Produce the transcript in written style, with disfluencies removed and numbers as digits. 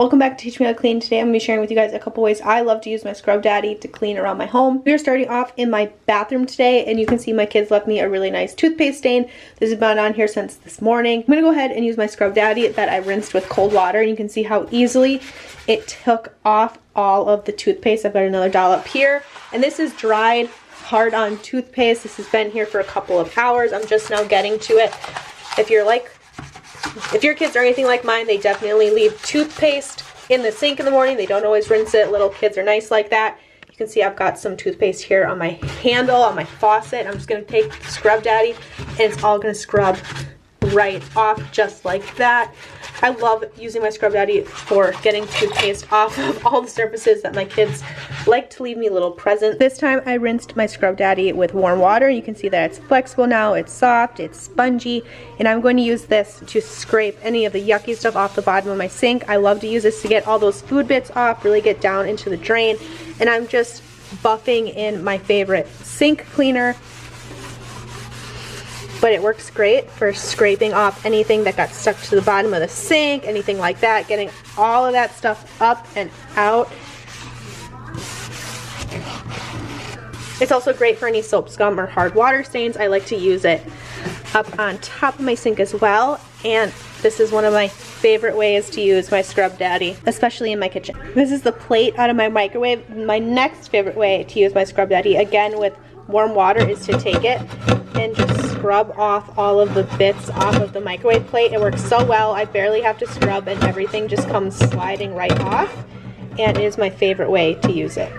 Welcome back to Teach Me How to Clean. Today I'm going to be sharing with you guys a couple ways I love to use my Scrub Daddy to clean around my home. We are starting off in my bathroom today, and you can see my kids left me a really nice toothpaste stain. This has been on here since this morning. I'm going to go ahead and use my Scrub Daddy that I rinsed with cold water, and you can see how easily it took off all of the toothpaste. I've got another dollop here, and this is dried hard on toothpaste. This has been here for a couple of hours. I'm just now getting to it. If your kids are anything like mine, they definitely leave toothpaste in the sink in the morning. They don't always rinse it. Little kids are nice like that. You can see I've got some toothpaste here on my handle, on my faucet. I'm just going to take the Scrub Daddy, and it's all going to scrub right off just like that. I love using my Scrub Daddy for getting toothpaste off of all the surfaces that my kids like to leave me little presents. This time I rinsed my Scrub Daddy with warm water. You can see that it's flexible now, it's soft, it's spongy, and I'm going to use this to scrape any of the yucky stuff off the bottom of my sink. I love to use this to get all those food bits off, really get down into the drain, and I'm just buffing in my favorite sink cleaner. But it works great for scraping off anything that got stuck to the bottom of the sink, anything like that, getting all of that stuff up and out. It's also great for any soap scum or hard water stains. I like to use it up on top of my sink as well, and this is one of my favorite ways to use my Scrub Daddy, especially in my kitchen. This is the plate out of my microwave. My next favorite way to use my Scrub Daddy, again with warm water, is to take it and just scrub off all of the bits off of the microwave plate. It works so well. I barely have to scrub and everything just comes sliding right off, and it is my favorite way to use it.